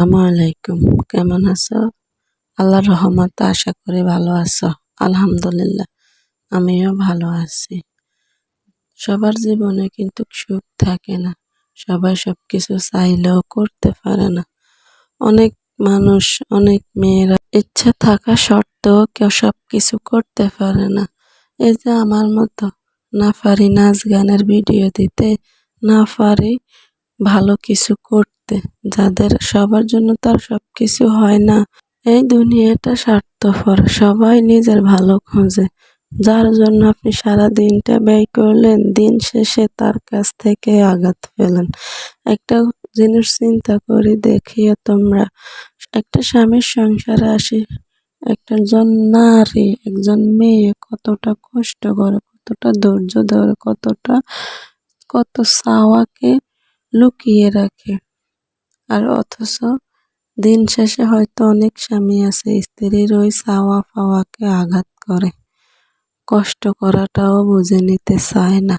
আলাইকুম, কেমন আছো? আল্লাহর রহমতে আশা করি ভালো আছো। আলহামদুলিল্লাহ, আমিও ভালো আছি। সবার জীবনে কিন্তু সুখ থাকে না, সবাই সবকিছু চাইলেও করতে পারে না। অনেক মানুষ, অনেক মেয়েরা ইচ্ছা থাকা সত্ত্বেও কেউ সবকিছু করতে পারে না। এই যে আমার মতো, না পারি নাচ গানের ভিডিও দিতে, না পারি ভালো কিছু করতে। যাদের সবার জন্য তার সবকিছু হয় না। এই দুনিয়াটা স্বার্থপর, সবাই নিজের ভালো খোঁজে। যার জন্য আপনি সারা দিনটা ব্যয় করলেন, দিন শেষে তার কাছ থেকে আঘাত পেলেন। একটা জিনিস চিন্তা করে দেখিও তোমরা, একটা স্বামীর সংসারে আসি একজন নারী, একজন মেয়ে কতটা কষ্ট করে, কতটা ধৈর্য ধরে, কত চাওয়াকে লুকিয়ে রাখে। আর অথচ দিন শেষে হয়তো অনেক স্বামী আছে স্ত্রীর ওই চাওয়া পাওয়াকে আঘাত করে, কষ্ট করাটাও বুঝে নিতে চায় না।